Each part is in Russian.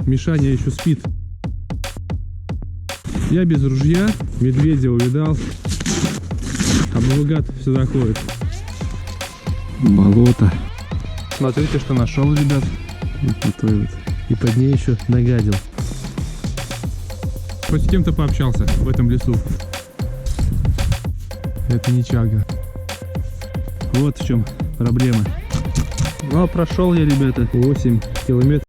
Мишаня еще спит. Я без ружья, медведя увидал, а бабугат все заходит. Болото. Смотрите, что нашел, ребят. Вот. И под ней еще нагадил. Хоть с кем-то пообщался в этом лесу. Это не чага. Вот в чем проблема. Ну а прошел я, ребята, 8 километров.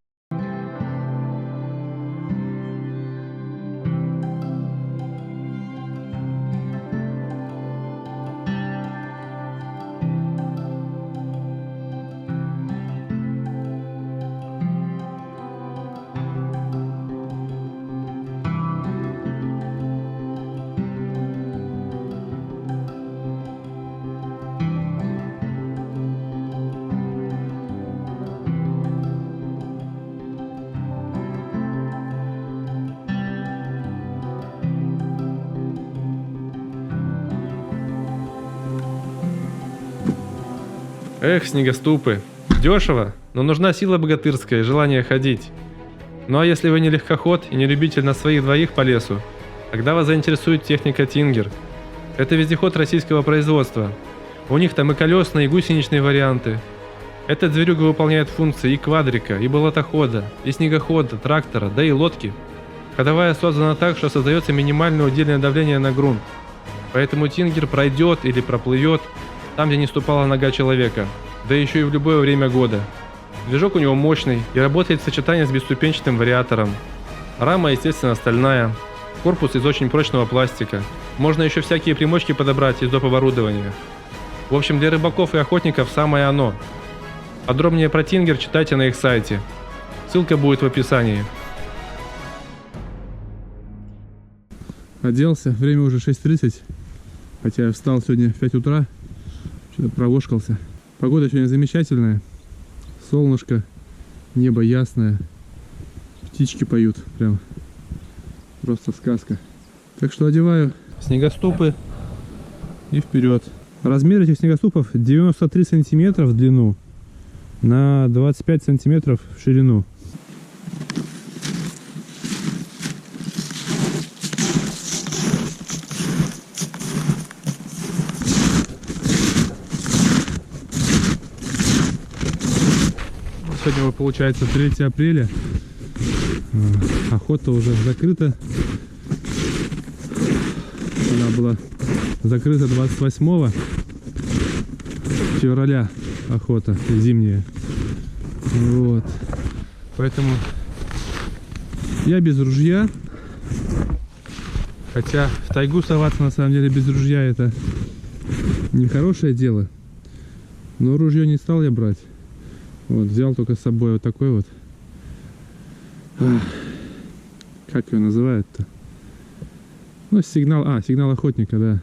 Эх, снегоступы, дешево, но нужна сила богатырская и желание ходить. Ну а если вы не легкоход и не любитель на своих двоих по лесу, тогда вас заинтересует техника Тингер. Это вездеход российского производства. У них там и колесные, и гусеничные варианты. Этот зверюга выполняет функции и квадрика, и болотохода, и снегохода, трактора, да и лодки. Ходовая создана так, что создается минимальное удельное давление на грунт. Поэтому Тингер пройдет или проплывет там, где не ступала нога человека, да еще и в любое время года. Движок у него мощный и работает в сочетании с бесступенчатым вариатором. Рама, естественно, стальная, корпус из очень прочного пластика. Можно еще всякие примочки подобрать из доп. Оборудования. В общем, для рыбаков и охотников самое оно. Подробнее про Тингер читайте на их сайте. Ссылка будет в описании. Оделся, время уже 6:30, хотя я встал сегодня в 5 утра. Провошкался. Погода сегодня замечательная. Солнышко, небо ясное. Птички поют. Прям просто сказка. Так что одеваю снегоступы и вперед. Размер этих снегоступов 93 сантиметра в длину на 25 сантиметров в ширину. Сегодня получается 3 апреля. Охота уже закрыта. Она была закрыта 28 февраля. Охота зимняя. Вот. Поэтому я без ружья. Хотя в тайгу соваться на самом деле без ружья это нехорошее дело. Но ружье не стал я брать. Вот, взял только с собой вот такой вот. Как его называют-то? Ну, сигнал, сигнал охотника, да.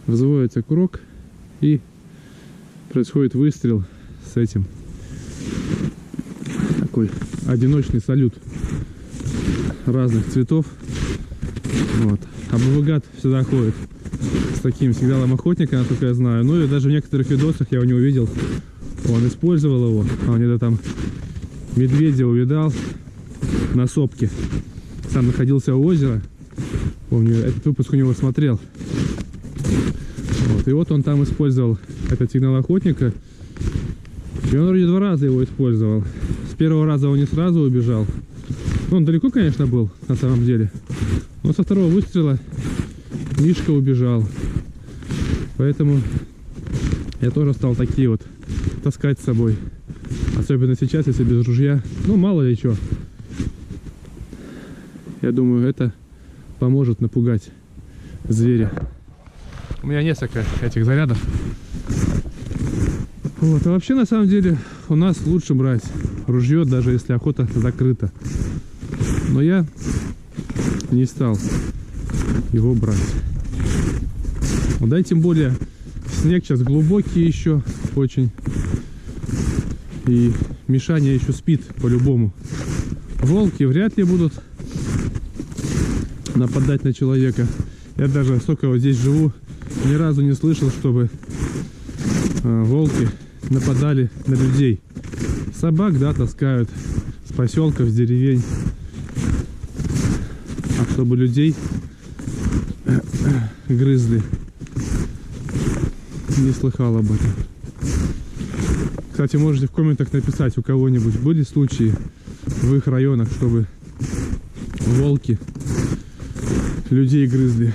Взводится курок и происходит выстрел с этим. Такой одиночный салют разных цветов. Вот. А бабугат всегда ходит с таким сигналом охотника, насколько я знаю. Ну и даже в некоторых видосах я у него видел. Он использовал его, он где-то там медведя увидал на сопке. Сам находился у озера. Помню, этот выпуск у него смотрел. Вот, и вот он там использовал этот сигнал охотника. И он вроде 2 раза его использовал. С первого раза он не сразу убежал. Ну, он далеко, конечно, был на самом деле. Но со второго выстрела Мишка убежал. Поэтому я тоже стал такие вот таскать с собой. Особенно сейчас, если без ружья. Ну, мало ли что. Я думаю, это поможет напугать зверя. У меня несколько этих зарядов. Вот. А вообще, на самом деле, у нас лучше брать ружье, даже если охота закрыта. Но я не стал его брать. Да и тем более снег сейчас глубокий еще очень. И Мишаня еще спит по-любому. Волки вряд ли будут нападать на человека. Я даже, сколько вот здесь живу, ни разу не слышал, чтобы волки нападали на людей. Собак, да, таскают. поселков, с деревень. А чтобы людей грызли, не слыхал об этом. Кстати, можете в комментах написать, у кого-нибудь были случаи в их районах, чтобы волки людей грызли.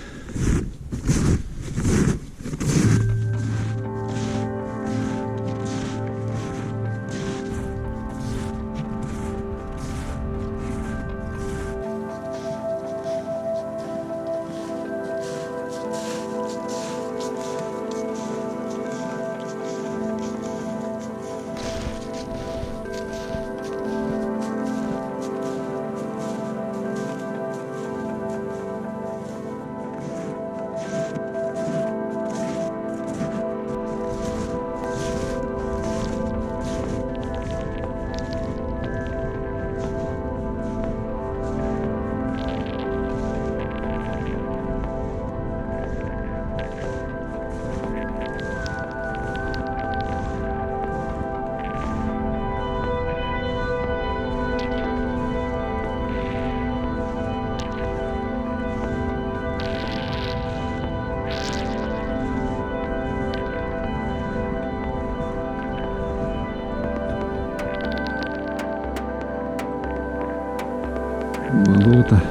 Болото.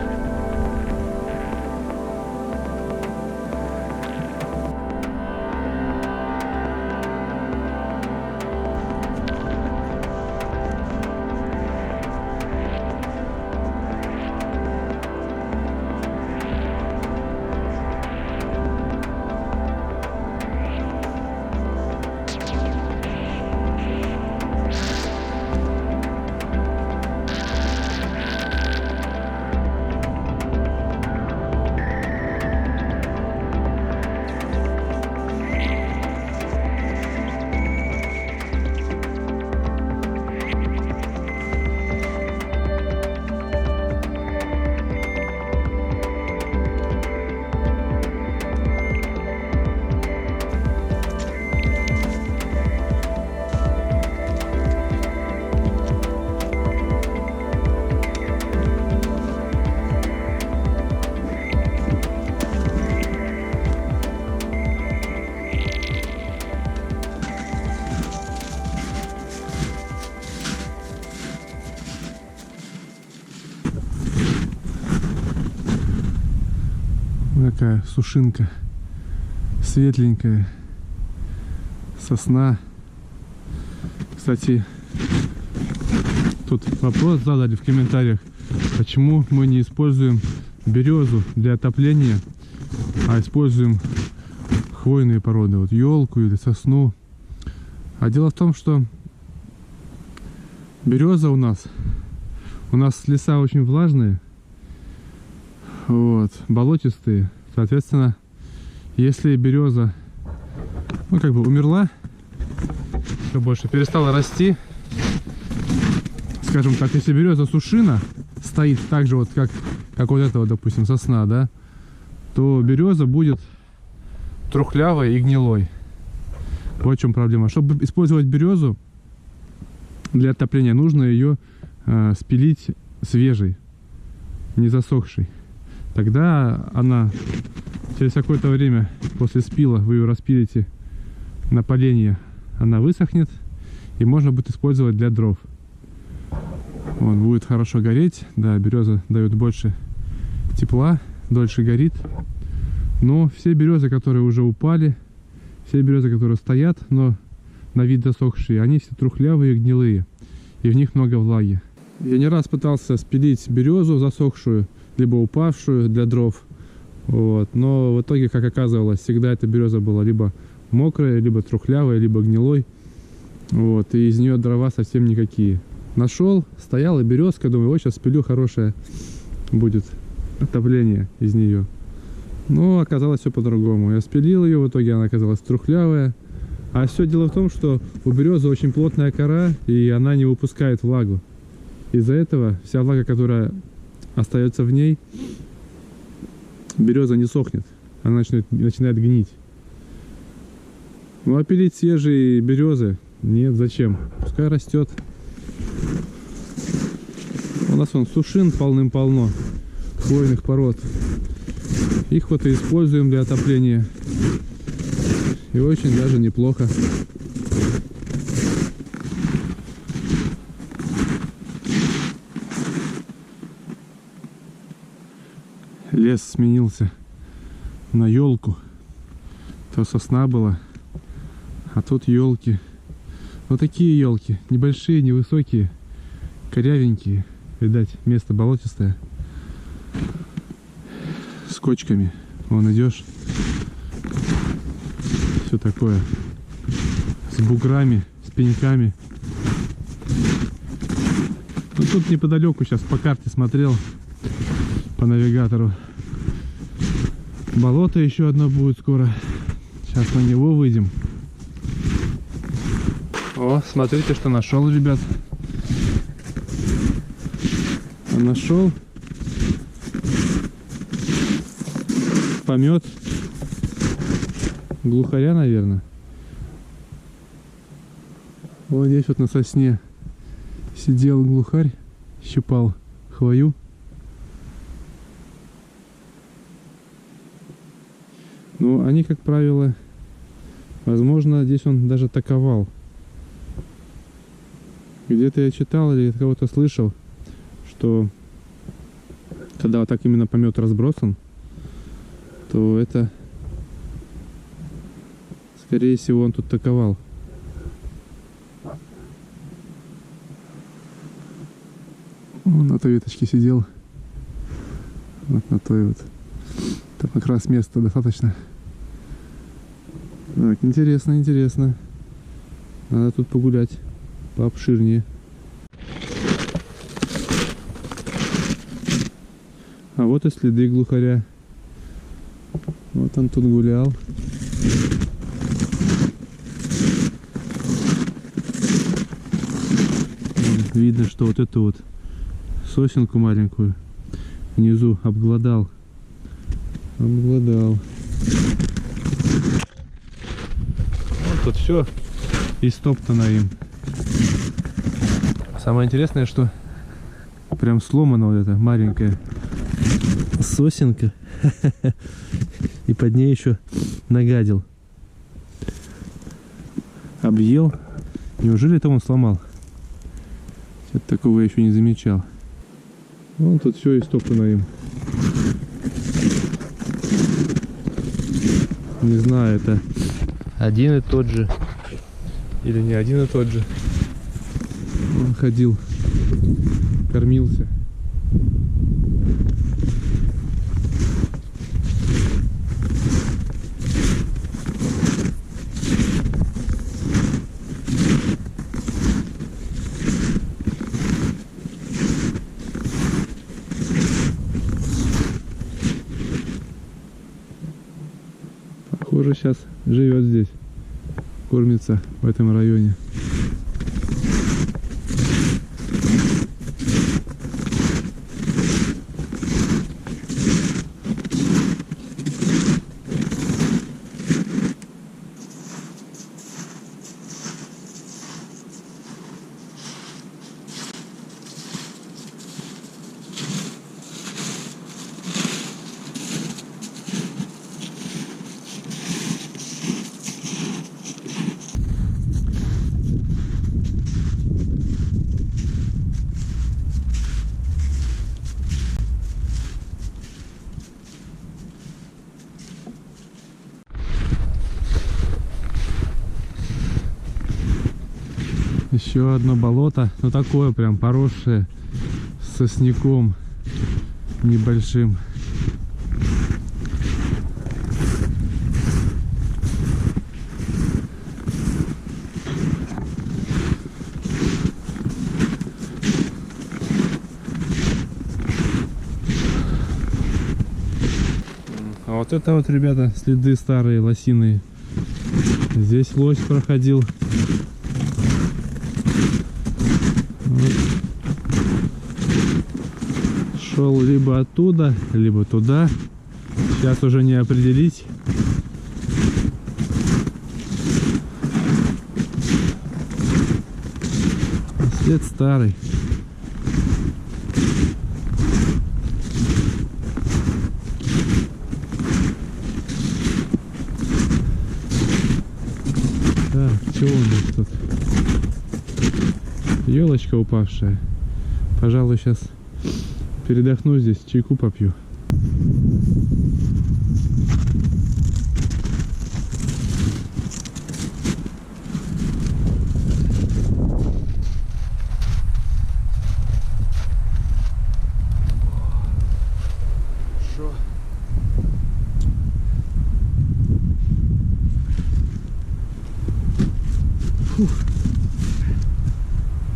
Такая сушинка, светленькая, сосна. Кстати, тут вопрос задали в комментариях, почему мы не используем березу для отопления, а используем хвойные породы, вот елку или сосну. А дело в том, что береза у нас леса очень влажные, вот, болотистые. Соответственно, если береза, как бы умерла, то больше перестала расти, скажем так, если береза сушина стоит так же вот, как вот эта вот, допустим, сосна, да, то береза будет трухлявой и гнилой. Вот в чем проблема. Чтобы использовать березу для отопления, нужно ее спилить свежей, не засохшей. Тогда она через какое-то время после спила, вы ее распилите на поленье, она высохнет и можно будет использовать для дров. Вот, будет хорошо гореть. Да, береза дает больше тепла, дольше горит. Но все березы, которые уже упали, все березы, которые стоят, но на вид засохшие, они все трухлявые и гнилые, и в них много влаги. Я не раз пытался спилить березу засохшую, либо упавшую для дров, вот. Но в итоге, как оказывалось, всегда эта береза была либо мокрая, либо трухлявая, либо гнилой, вот. И из нее дрова совсем никакие. Нашел, стояла березка, думаю, вот сейчас спилю, хорошее будет отопление из нее. Но оказалось все по-другому. Я спилил ее, в итоге она оказалась трухлявая. А все дело в том, что у березы очень плотная кора, и она не выпускает влагу. Из-за этого вся влага, которая остается в ней, береза не сохнет, она начинает гнить. Ну а пилить свежие березы нет, зачем? Пускай растет. У нас вон сушин полным-полно, хвойных пород. Их вот и используем для отопления. И очень даже неплохо. Лес сменился на елку. То сосна была, а тут елки. Вот такие елки, небольшие, невысокие, корявенькие. Видать, место болотистое. С кочками. Вон идешь. Все такое. С буграми, с пеньками. Ну, тут неподалеку, сейчас по карте смотрел, по навигатору. Болото еще одно будет скоро. Сейчас на него выйдем. О, смотрите, что нашел, ребят. Нашел помет глухаря, наверное. Вот здесь вот на сосне сидел глухарь, щипал хвою. Ну, они, как правило, возможно, здесь он даже таковал. Где-то я читал или от кого-то слышал, что когда вот так именно помет разбросан, то это, скорее всего, он тут таковал. Он на той веточке сидел. Вот на той вот. Там как раз места достаточно. Так, интересно, интересно. Надо тут погулять пообширнее. А вот и следы глухаря. Вот он тут гулял. Видно, что вот эту вот сосенку маленькую внизу обглодал. Обглодал. Вот тут все истоптано им. Самое интересное, что прям сломана вот эта маленькая сосенка. И под ней еще нагадил. Объел. Неужели это он сломал? Такого я еще не замечал. Вон тут все истоптано им. Не знаю, это один и тот же или не один и тот же. Он ходил, кормился. Похоже, сейчас живет здесь, кормится в этом районе. Еще одно болото, но такое прям поросшее сосняком небольшим. А вот это вот, ребята, следы старые лосиные. Здесь лось проходил. Шел либо оттуда, либо туда. Сейчас уже не определить. След старый. Елочка упавшая. Пожалуй, сейчас передохну здесь, чайку попью.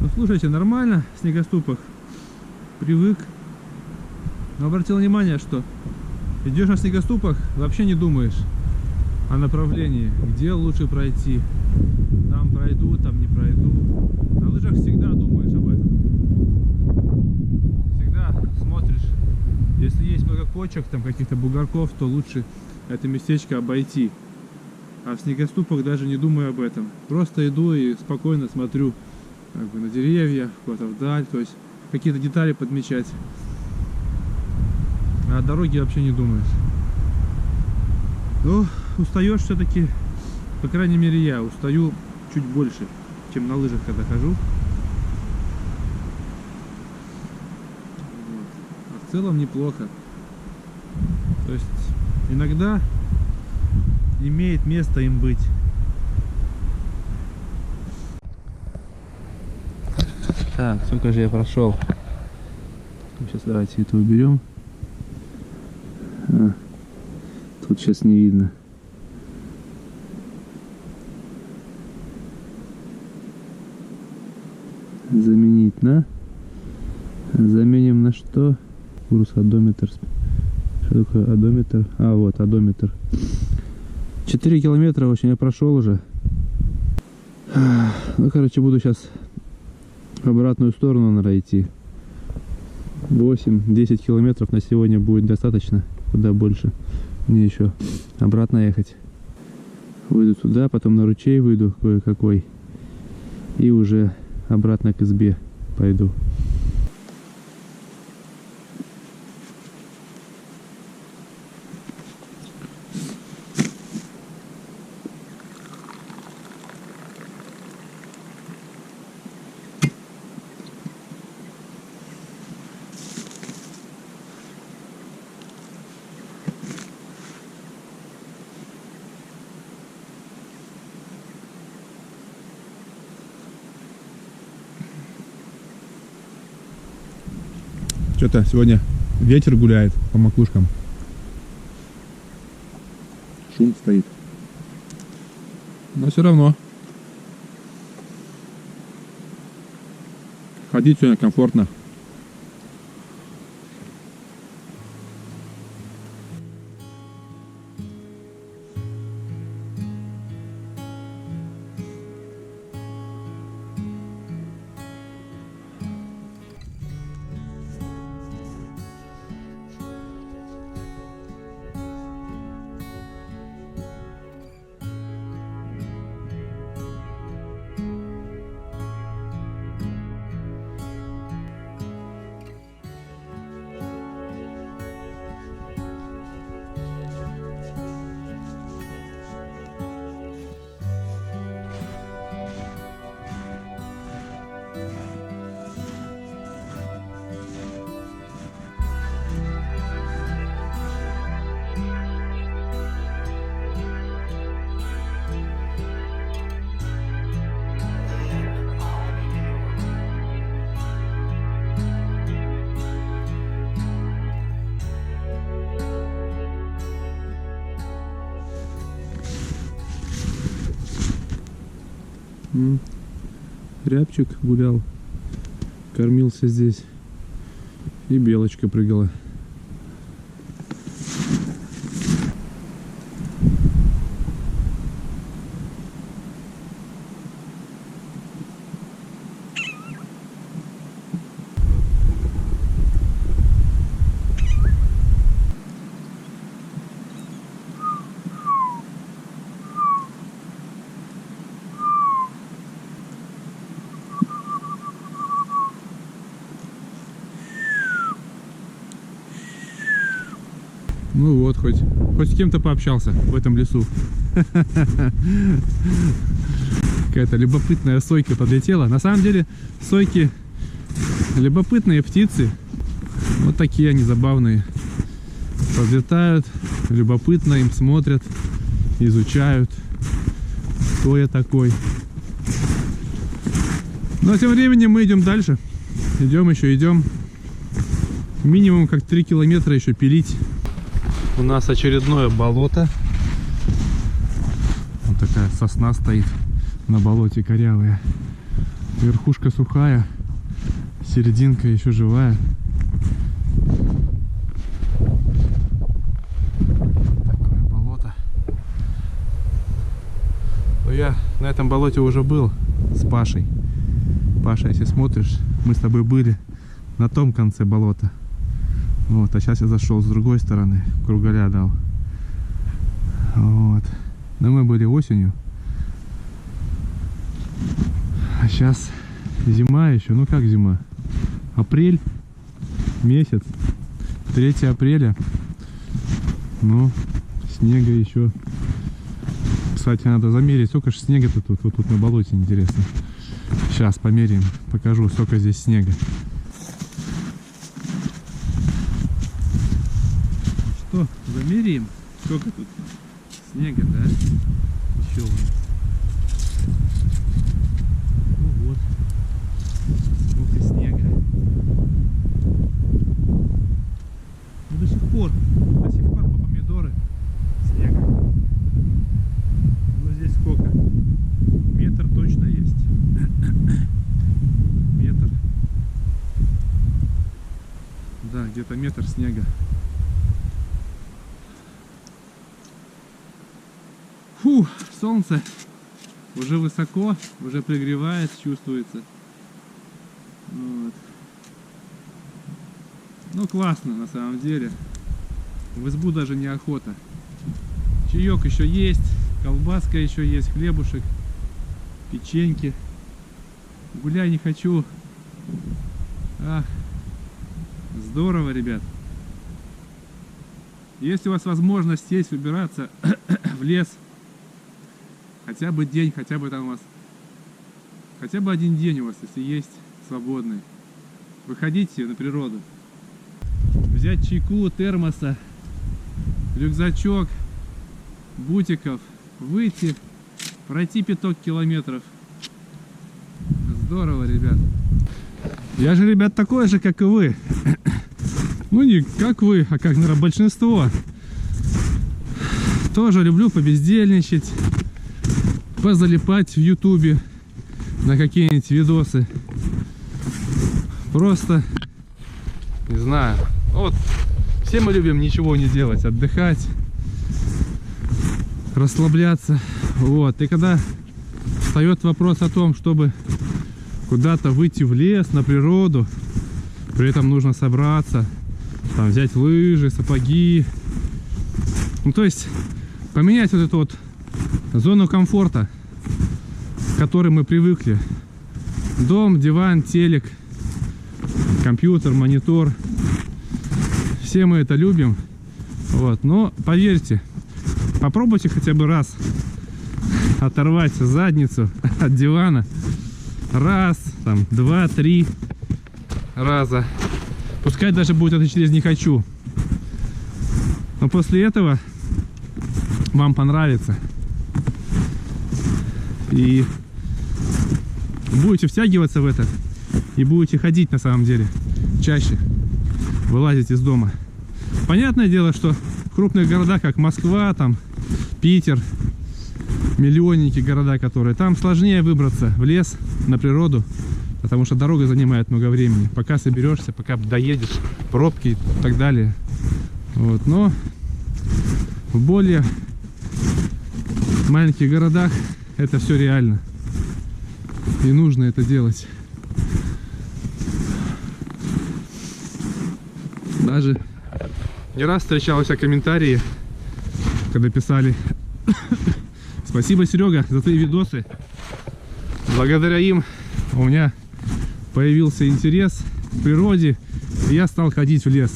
Ну слушайте, нормально в снегоступах. Привык. Но обратил внимание, что идешь на снегоступах, вообще не думаешь о направлении, где лучше пройти. Там пройду, там не пройду. На лыжах всегда думаешь об этом. Всегда смотришь. Если есть много кочек, там каких-то бугорков, то лучше это местечко обойти. А в снегоступах даже не думаю об этом. Просто иду и спокойно смотрю как бы на деревья, куда-то вдаль, то есть какие-то детали подмечать. А о дороге вообще не думаешь. Но устаешь все-таки, по крайней мере я устаю чуть больше, чем на лыжах, когда хожу. Вот. А в целом неплохо. То есть иногда имеет место им быть. Так, сколько же я прошел? Сейчас давайте это уберем. Тут сейчас не видно. Заменить на? Заменим на что? Курс одометр. Что такое одометр? А, вот одометр. 4 километра, в общем, я прошел уже. Ну, короче, буду сейчас в обратную сторону, наверное, идти. 8-10 километров на сегодня будет достаточно. Куда больше. Мне еще обратно ехать. Выйду туда, потом на ручей выйду кое-какой. И уже обратно к избе пойду. Что-то сегодня ветер гуляет по макушкам. Шум стоит. Но все равно ходить сегодня комфортно. Рябчик гулял, кормился здесь, и белочка прыгала. Ну вот, хоть с кем-то пообщался в этом лесу. Какая-то любопытная сойка подлетела. На самом деле сойки любопытные птицы. Вот такие они забавные. Подлетают, любопытно им смотрят, изучают, кто я такой. Но тем временем мы идем дальше. Идем еще, идем. Минимум как 3 километра еще пилить. У нас очередное болото. Вот такая сосна стоит на болоте, корявая. Верхушка сухая, серединка еще живая. Такое болото. Но я на этом болоте уже был с Пашей. Паша, если смотришь, мы с тобой были на том конце болота. Вот, а сейчас я зашел с другой стороны, кругаля дал. Вот. Но мы были осенью. А сейчас зима еще. Ну как зима? Апрель месяц. 3 апреля. Ну, снега еще. Кстати, надо замерить, сколько же снега-то тут. Вот тут на болоте, интересно. Сейчас померяем, покажу, сколько здесь снега. Что, замеряем? Сколько тут снега, да? Еще вон. Ну вот. Сколько снега. Ну, до сих пор по помидоры снега. Ну здесь сколько? Метр точно есть. Метр. Да, где-то метр снега. Фу, солнце уже высоко, уже пригревает, чувствуется. Вот. Ну классно на самом деле. В избу даже неохота. Чаек еще есть, колбаска еще есть, хлебушек, печеньки. Гуляй не хочу. Ах, здорово, ребят. Если у вас возможность есть выбираться в лес, хотя бы день, хотя бы там у вас, хотя бы один день у вас, если есть свободный, выходите на природу. Взять чайку, термоса, рюкзачок, бутиков, выйти, пройти 5 километров. Здорово, ребят. Я же, ребят, такой же, как и вы. Ну, не как вы, а как, наверное, большинство. Тоже люблю побездельничать, позалипать в ютубе на какие-нибудь видосы. Просто, не знаю, вот, все мы любим ничего не делать, отдыхать, расслабляться. Вот, и когда встает вопрос о том, чтобы куда-то выйти в лес, на природу, при этом нужно собраться, там, взять лыжи, сапоги, ну, то есть поменять вот эту вот зону комфорта, к которой мы привыкли. Дом, диван, телек, компьютер, монитор. Все мы это любим. Вот. Но поверьте, попробуйте хотя бы раз оторвать задницу от дивана. Раз, там, 2, 3 раза. Пускай даже будет это через «не хочу». Но после этого вам понравится. И будете втягиваться в это. И будете ходить на самом деле чаще. Вылазить из дома. Понятное дело, что в крупных городах, как Москва, там, Питер, миллионники города, которые, там сложнее выбраться в лес, на природу. Потому что дорога занимает много времени. Пока соберешься, пока доедешь, пробки и так далее. Вот. Но в более маленьких городах это все реально. И нужно это делать. Даже не раз встречался комментарии, когда писали: спасибо, Серега, за твои видосы. Благодаря им у меня появился интерес к природе, и я стал ходить в лес.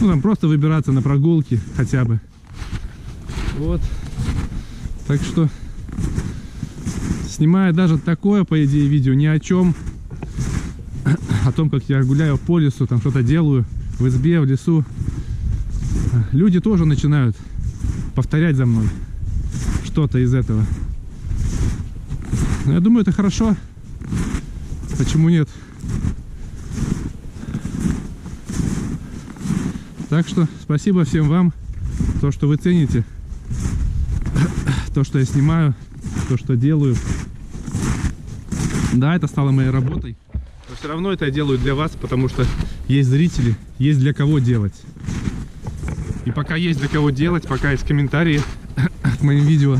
Ну, там просто выбираться на прогулки хотя бы. Вот. Так что Снимаю даже такое, по идее, видео ни о чем. О том, как я гуляю по лесу, там что-то делаю в избе, в лесу. Люди тоже начинают повторять за мной что-то из этого. Но я думаю, это хорошо. Почему нет? Так что спасибо всем вам, то, что вы цените, то, что я снимаю, то, что делаю. Да, это стало моей работой. Но все равно это я делаю для вас, потому что есть зрители, есть для кого делать. И пока есть для кого делать, пока есть комментарии к моим видео,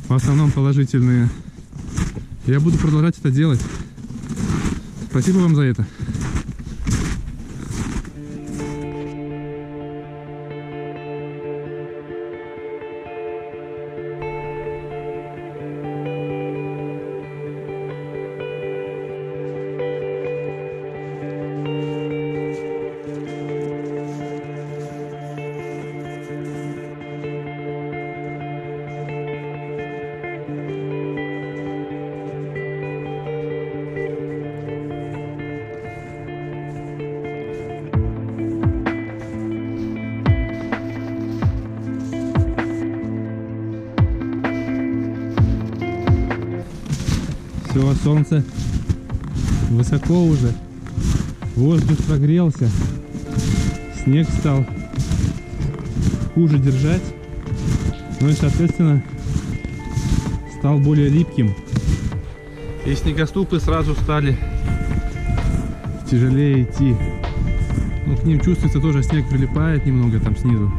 в основном положительные, я буду продолжать это делать. Спасибо вам за это. Все, солнце высоко уже, воздух прогрелся, снег стал хуже держать, ну и соответственно стал более липким. И снегоступы сразу стали тяжелее идти. Ну, к ним чувствуется тоже, снег прилипает немного там снизу,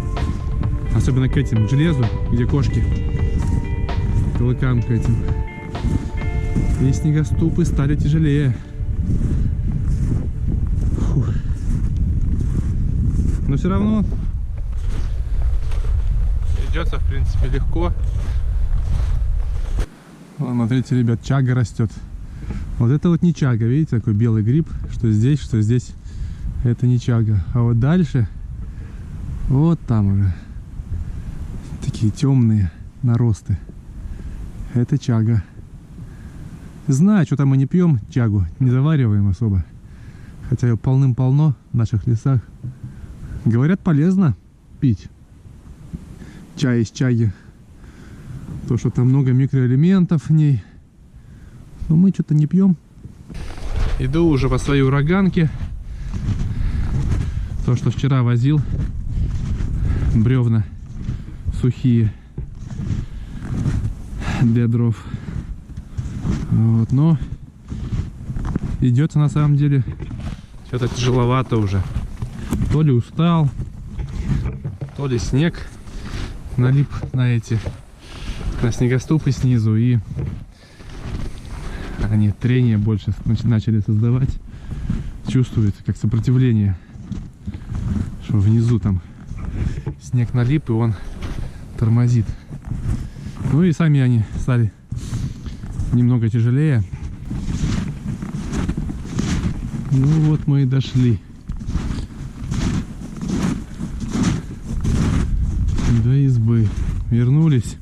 особенно к этим, к железу, где кошки, к лыкам, к этим. И снегоступы стали тяжелее. Фух. Но все равно идется, в принципе, легко. О, смотрите, ребят, чага растет. Вот это вот не чага, видите, такой белый гриб, что здесь это не чага. А вот дальше, вот там уже такие темные наросты. Это чага. Знаю, что там мы не пьем чагу, не завариваем особо. Хотя ее полным-полно в наших лесах. Говорят, полезно пить чай из чаги. То, что там много микроэлементов в ней. Но мы что-то не пьем. Иду уже по своей ураганке. То, что вчера возил. Бревна сухие для дров. Вот, но идется на самом деле что-то тяжеловато уже. То ли устал, то ли снег налип на снегоступы снизу, и они трение больше начали создавать. Чувствуется как сопротивление, что внизу там снег налип, и он тормозит. Ну и сами они стали немного тяжелее. Ну вот мы и дошли до избы. Вернулись.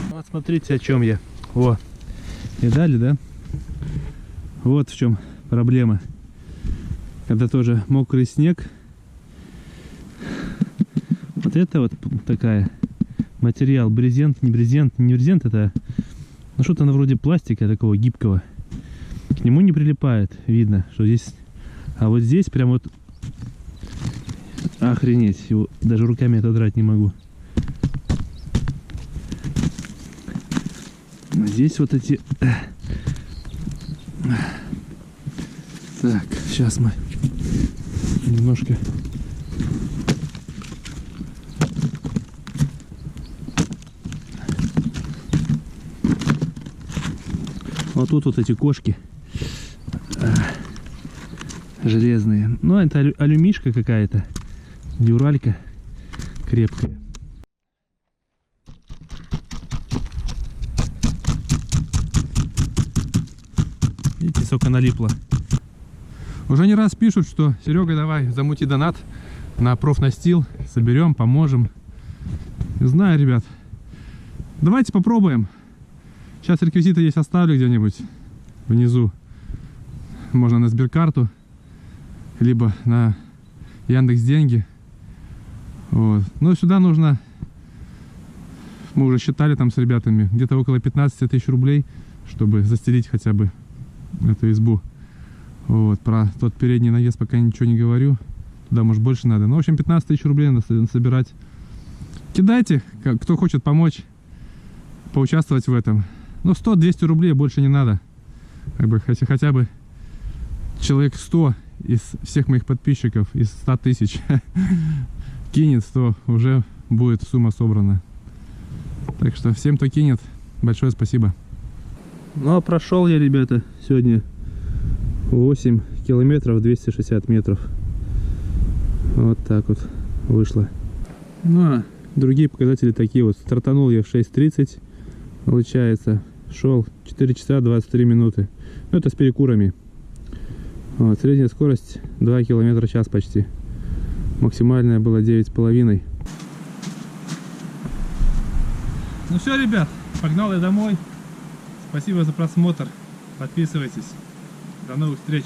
Вот смотрите, о чем я. О, видали, да? Вот в чем проблема. Когда тоже мокрый снег. Вот это вот такая материал, брезент, не брезент, это ну что-то на вроде пластика такого гибкого. К нему не прилипает, видно, что здесь. А вот здесь прям вот охренеть, его даже руками отодрать не могу. А здесь вот эти. Так, сейчас мы немножко вот тут вот эти кошки железные. Ну, это алюмишка какая-то, дюралька крепкая. столько налипло. Уже не раз пишут, что Серега, давай замути донат на профнастил, соберем, поможем. Не знаю, ребят. Давайте попробуем. Сейчас реквизиты есть, оставлю где-нибудь внизу. Можно на Сберкарту, либо на Яндекс.Деньги. Вот. Но сюда нужно, мы уже считали там с ребятами, где-то около 15 тысяч рублей, чтобы застелить хотя бы эту избу. Вот. Про тот передний навес пока ничего не говорю. Туда, может, больше надо. Ну, в общем, 15 тысяч рублей надо собирать. Кидайте, кто хочет помочь, поучаствовать в этом. Ну, 100-200 рублей больше не надо. Как бы, хотя бы человек 100 из всех моих подписчиков, из 100 тысяч кинет, то уже будет сумма собрана. Так что всем, кто кинет, большое спасибо. Ну, а прошел я, ребята, сегодня 8 километров 260 метров. Вот так вот вышло. Ну, а другие показатели такие вот. Стартанул я в 6:30, получается. Шел 4 часа 23 минуты. Ну, это с перекурами. Вот, средняя скорость 2 километра в час почти. Максимальная была 9,5. Ну все, ребят, погнал я домой. Спасибо за просмотр. Подписывайтесь. До новых встреч.